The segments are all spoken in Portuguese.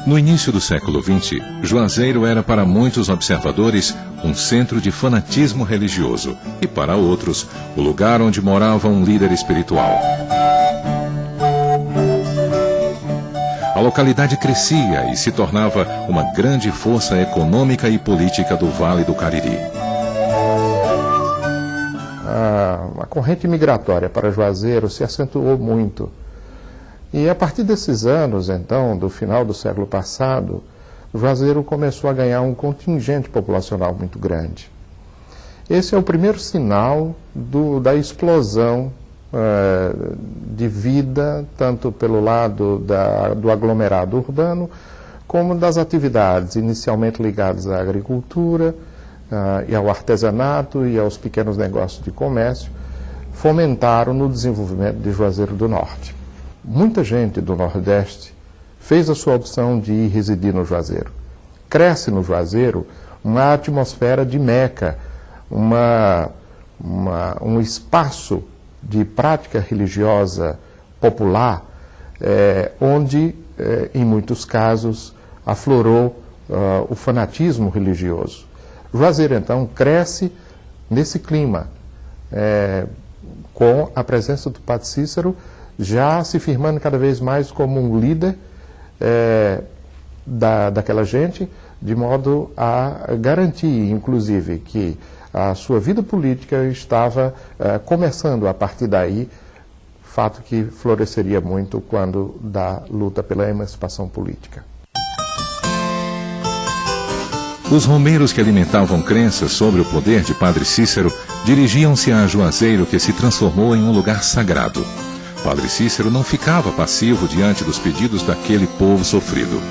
No início do século XX, Juazeiro era para muitos observadores um centro de fanatismo religioso e para outros, o lugar onde morava um líder espiritual. A localidade crescia e se tornava uma grande força econômica e política do Vale do Cariri. A corrente migratória para Juazeiro se acentuou muito. E a partir desses anos, então, do final do século passado, Juazeiro começou a ganhar um contingente populacional muito grande. Esse é o primeiro sinal da explosão de vida, tanto pelo lado do aglomerado urbano, como das atividades inicialmente ligadas à agricultura e ao artesanato e aos pequenos negócios de comércio, fomentaram no desenvolvimento de Juazeiro do Norte. Muita gente do Nordeste fez a sua opção de ir residir no Juazeiro. Cresce no Juazeiro uma atmosfera de Meca, um espaço de prática religiosa popular, onde, em muitos casos, aflorou o fanatismo religioso. Juazeiro, então, cresce nesse clima, com a presença do Padre Cícero, já se firmando cada vez mais como um líder daquela gente, de modo a garantir, inclusive, que a sua vida política estava começando a partir daí, fato que floresceria muito quando da luta pela emancipação política. Os romeiros que alimentavam crenças sobre o poder de Padre Cícero dirigiam-se a Juazeiro, que se transformou em um lugar sagrado. Padre Cícero não ficava passivo diante dos pedidos daquele povo sofrido.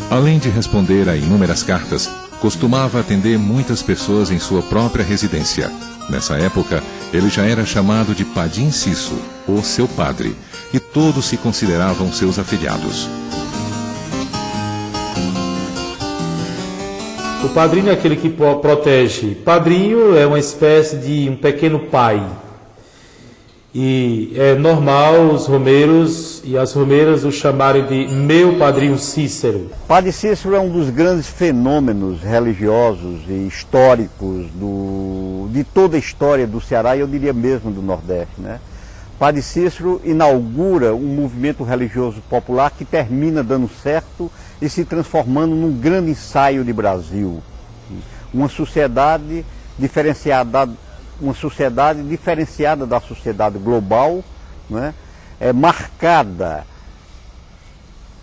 Além de responder a inúmeras cartas, costumava atender muitas pessoas em sua própria residência. Nessa época, ele já era chamado de Padim Cisso, ou seu padre, e todos se consideravam seus afilhados. O padrinho é aquele que protege. Padrinho é uma espécie de um pequeno pai. E é normal os romeiros e as romeiras o chamarem de meu padrinho Cícero. Padre Cícero é um dos grandes fenômenos religiosos e históricos de toda a história do Ceará e eu diria mesmo do Nordeste, né? Padre Cícero inaugura um movimento religioso popular que termina dando certo e se transformando num grande ensaio de Brasil. Uma sociedade diferenciada da sociedade global, né? Marcada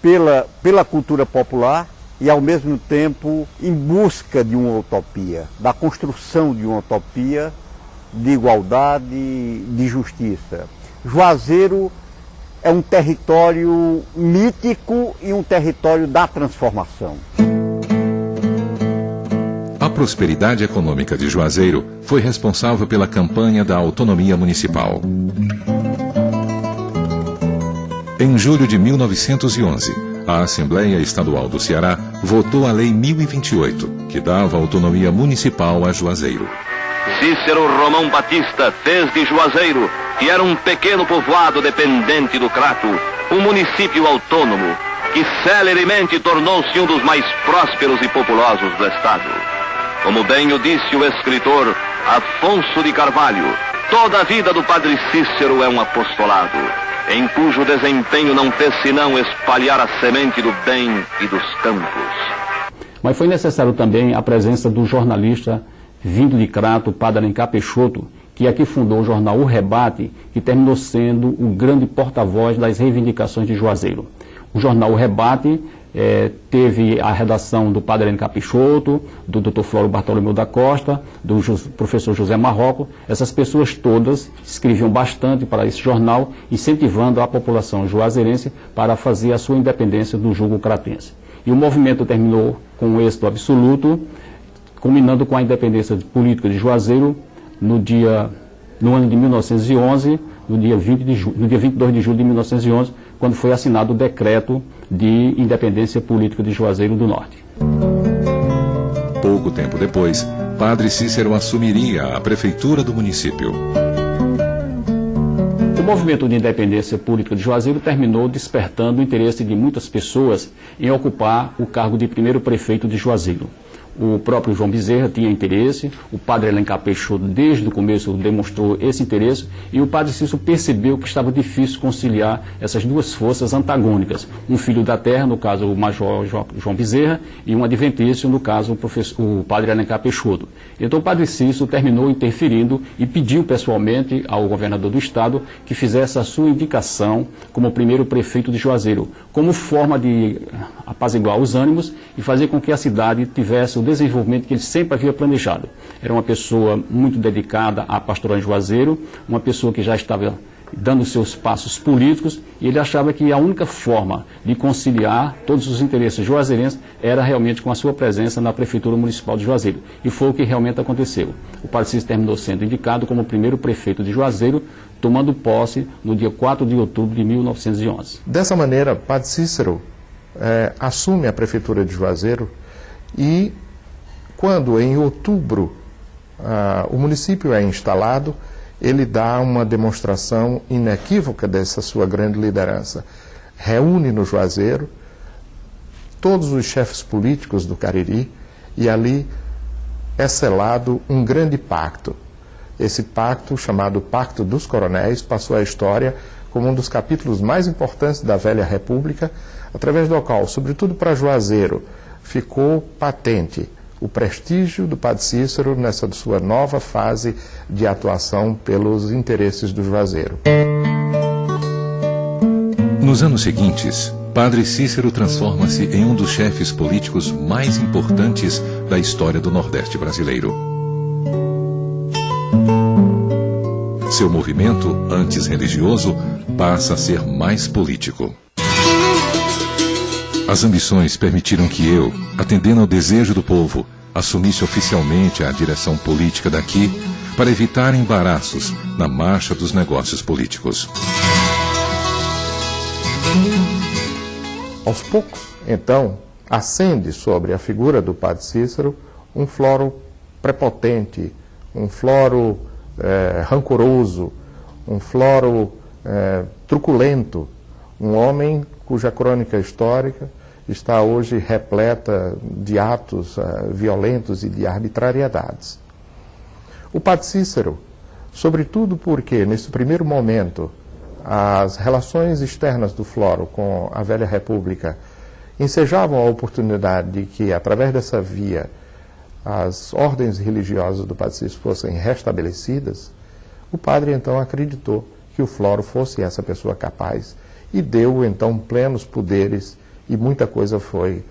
pela cultura popular e, ao mesmo tempo, em busca de uma utopia, da construção de uma utopia de igualdade, de justiça. Juazeiro é um território mítico e um território da transformação. A prosperidade econômica de Juazeiro foi responsável pela campanha da autonomia municipal. Em julho de 1911, a Assembleia Estadual do Ceará votou a Lei 1028, que dava autonomia municipal a Juazeiro. Cícero Romão Batista fez de Juazeiro, que era um pequeno povoado dependente do Crato, um município autônomo, que celeremente tornou-se um dos mais prósperos e populosos do estado. Como bem o disse o escritor Afonso de Carvalho, toda a vida do Padre Cícero é um apostolado, em cujo desempenho não fez senão espalhar a semente do bem e dos campos. Mas foi necessário também a presença do jornalista vindo de Crato, Padre Alencar Peixoto, que aqui fundou o jornal O Rebate, que terminou sendo o grande porta-voz das reivindicações de Juazeiro. O jornal O Rebate teve a redação do Padre Alencar Peixoto, do Dr. Floro Bartolomeu da Costa, do professor José Marroco. Essas pessoas todas escreviam bastante para esse jornal, incentivando a população juazeirense para fazer a sua independência do jugo cratense. E o movimento terminou com um êxito absoluto, culminando com a independência política de Juazeiro no ano de 1911, no dia 22 de julho de 1911, quando foi assinado o decreto de independência política de Juazeiro do Norte. Pouco tempo depois, Padre Cícero assumiria a prefeitura do município. O movimento de independência política de Juazeiro terminou despertando o interesse de muitas pessoas em ocupar o cargo de primeiro prefeito de Juazeiro. O próprio João Bezerra tinha interesse, o padre Alencar Peixoto desde o começo demonstrou esse interesse e o padre Cícero percebeu que estava difícil conciliar essas duas forças antagônicas, um filho da terra, no caso o major João Bezerra, e um adventício, no caso o padre Alencar Peixoto. Então o padre Cícero terminou interferindo e pediu pessoalmente ao governador do estado que fizesse a sua indicação como primeiro prefeito de Juazeiro, como forma de apaziguar os ânimos e fazer com que a cidade tivesse o desenvolvimento que ele sempre havia planejado. Era uma pessoa muito dedicada à pastoral em Juazeiro, uma pessoa que já estava dando seus passos políticos e ele achava que a única forma de conciliar todos os interesses juazeirenses era realmente com a sua presença na Prefeitura Municipal de Juazeiro. E foi o que realmente aconteceu. O padre Cícero terminou sendo indicado como primeiro prefeito de Juazeiro, tomando posse no dia 4 de outubro de 1911. Dessa maneira, padre Cícero assume a Prefeitura de Juazeiro e, quando em outubro o município é instalado, ele dá uma demonstração inequívoca dessa sua grande liderança. Reúne no Juazeiro todos os chefes políticos do Cariri e ali é selado um grande pacto. Esse pacto, chamado Pacto dos Coronéis, passou à história como um dos capítulos mais importantes da velha República, através do qual, sobretudo para Juazeiro, ficou patente o prestígio do padre Cícero nessa sua nova fase de atuação pelos interesses do Juazeiro. Nos anos seguintes, padre Cícero transforma-se em um dos chefes políticos mais importantes da história do Nordeste brasileiro. Seu movimento, antes religioso, passa a ser mais político. As ambições permitiram que eu, atendendo ao desejo do povo, assumisse oficialmente a direção política daqui para evitar embaraços na marcha dos negócios políticos. Aos poucos, então, ascende sobre a figura do padre Cícero um floro prepotente, um floro rancoroso, um floro truculento, um homem cuja crônica histórica está hoje repleta de atos violentos e de arbitrariedades. O padre Cícero, sobretudo porque, nesse primeiro momento, as relações externas do Floro com a velha República ensejavam a oportunidade de que, através dessa via, as ordens religiosas do padre Cícero fossem restabelecidas, o padre então acreditou que o Floro fosse essa pessoa capaz e deu então plenos poderes, e muita coisa foi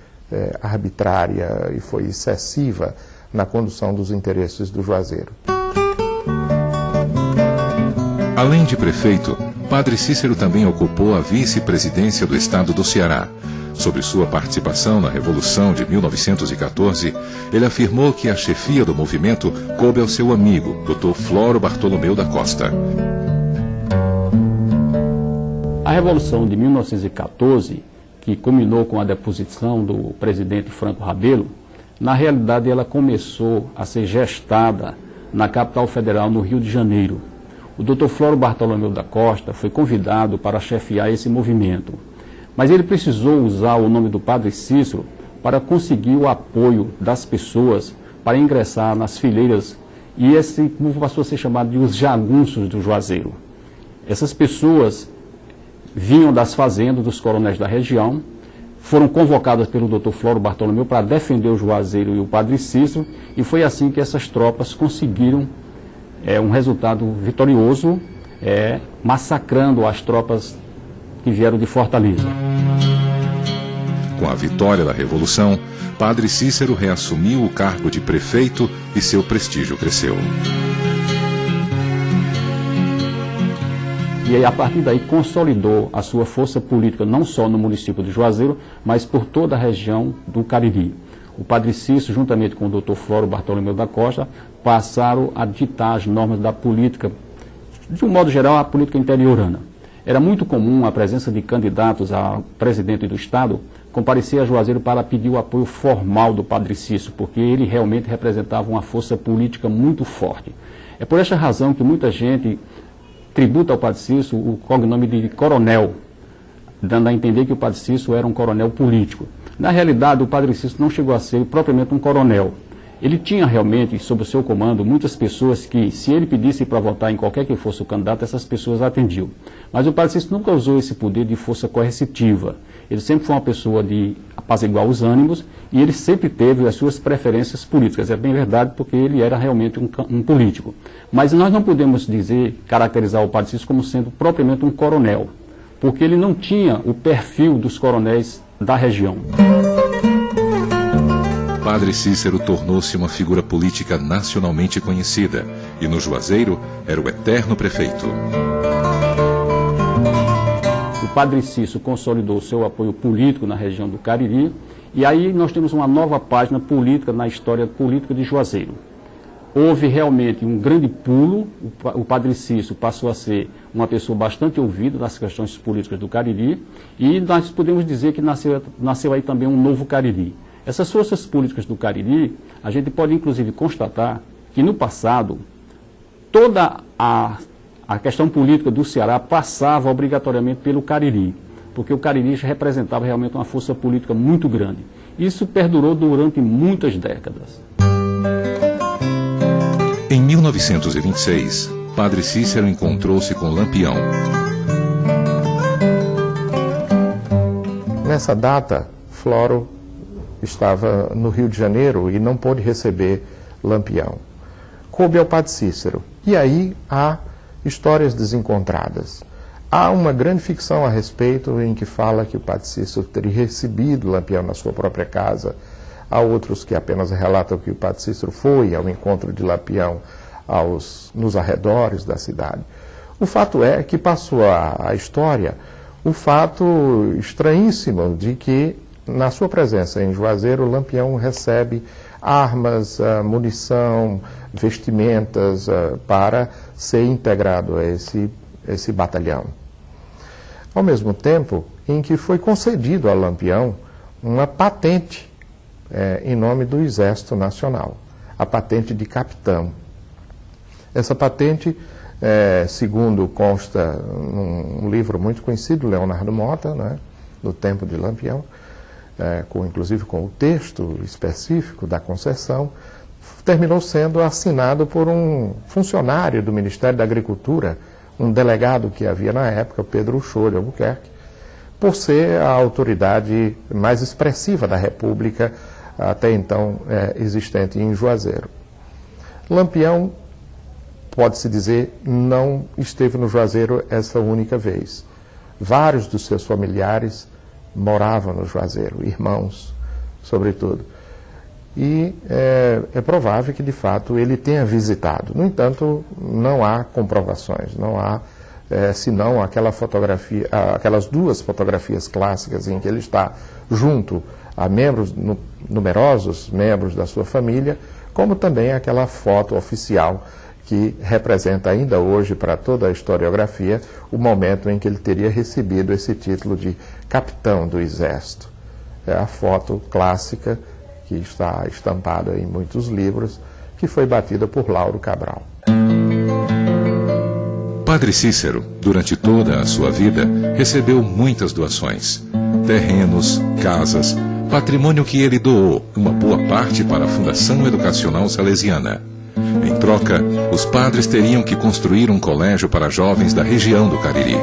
arbitrária e foi excessiva na condução dos interesses do Juazeiro. Além de prefeito, padre Cícero também ocupou a vice-presidência do estado do Ceará. Sobre sua participação na Revolução de 1914, ele afirmou que a chefia do movimento coube ao seu amigo, Dr. Floro Bartolomeu da Costa. A Revolução de 1914, que culminou com a deposição do presidente Franco Rabelo, na realidade ela começou a ser gestada na capital federal, no Rio de Janeiro. O Dr. Floro Bartolomeu da Costa foi convidado para chefiar esse movimento, mas ele precisou usar o nome do padre Cícero para conseguir o apoio das pessoas para ingressar nas fileiras, e esse povo passou a ser chamado de os jagunços do Juazeiro. Essas pessoas vinham das fazendas dos coronéis da região, foram convocadas pelo Dr. Floro Bartolomeu para defender o Juazeiro e o padre Cícero, e foi assim que essas tropas conseguiram um resultado vitorioso, massacrando as tropas que vieram de Fortaleza. Com a vitória da Revolução, padre Cícero reassumiu o cargo de prefeito e seu prestígio cresceu. E aí, a partir daí, consolidou a sua força política, não só no município de Juazeiro, mas por toda a região do Cariri. O padre Cícero, juntamente com o Dr. Floro Bartolomeu da Costa, passaram a ditar as normas da política, de um modo geral, a política interiorana. Era muito comum a presença de candidatos a presidente do Estado comparecer a Juazeiro para pedir o apoio formal do padre Cícero, porque ele realmente representava uma força política muito forte. É por esta razão que muita gente tributa ao Padre Cícero o cognome de coronel, dando a entender que o Padre Cícero era um coronel político. Na realidade, o Padre Cícero não chegou a ser propriamente um coronel. Ele tinha realmente, sob o seu comando, muitas pessoas que, se ele pedisse para votar em qualquer que fosse o candidato, essas pessoas atendiam. Mas o Padre Cícero nunca usou esse poder de força coercitiva. Ele sempre foi uma pessoa de apaziguar os ânimos e ele sempre teve as suas preferências políticas. É bem verdade, porque ele era realmente um político. Mas nós não podemos caracterizar o Padre Cícero como sendo propriamente um coronel, porque ele não tinha o perfil dos coronéis da região. Padre Cícero tornou-se uma figura política nacionalmente conhecida e no Juazeiro era o eterno prefeito. O Padre Cícero consolidou seu apoio político na região do Cariri e aí nós temos uma nova página política na história política de Juazeiro. Houve realmente um grande pulo, o Padre Cícero passou a ser uma pessoa bastante ouvida nas questões políticas do Cariri e nós podemos dizer que nasceu aí também um novo Cariri. Essas forças políticas do Cariri, a gente pode inclusive constatar que no passado toda a questão política do Ceará passava obrigatoriamente pelo Cariri, porque o Cariri representava realmente uma força política muito grande. Isso perdurou durante muitas décadas. Em 1926, Padre Cícero encontrou-se com Lampião. Nessa data, Floro estava no Rio de Janeiro e não pôde receber Lampião. Coube ao Padre Cícero. E aí há histórias desencontradas. Há uma grande ficção a respeito em que fala que o Padre Cícero teria recebido Lampião na sua própria casa. Há outros que apenas relatam que o Padre Cícero foi ao encontro de Lampião nos arredores da cidade. O fato é que passou a história o fato estranhíssimo de que, na sua presença em Juazeiro, Lampião recebe armas, munição, vestimentas para ser integrado a esse batalhão. Ao mesmo tempo em que foi concedido a Lampião uma patente em nome do Exército Nacional, a patente de capitão. Essa patente, segundo consta num livro muito conhecido, Leonardo Mota, né, do tempo de Lampião, inclusive com o texto específico da concessão, terminou sendo assinado por um funcionário do Ministério da Agricultura, um delegado que havia na época, Pedro Uchoa de Albuquerque, por ser a autoridade mais expressiva da República até então existente em Juazeiro. Lampião, pode-se dizer, não esteve no Juazeiro essa única vez. Vários dos seus familiares moravam no Juazeiro, irmãos, sobretudo. E é provável que, de fato, ele tenha visitado. No entanto, não há comprovações, não há, senão aquelas duas fotografias clássicas em que ele está junto a numerosos membros da sua família, como também aquela foto oficial que representa ainda hoje para toda a historiografia o momento em que ele teria recebido esse título de capitão do Exército. É a foto clássica que está estampada em muitos livros, que foi batida por Lauro Cabral. Padre Cícero, durante toda a sua vida, recebeu muitas doações. Terrenos, casas, patrimônio que ele doou, uma boa parte para a Fundação Educacional Salesiana. Em troca, os padres teriam que construir um colégio para jovens da região do Cariri.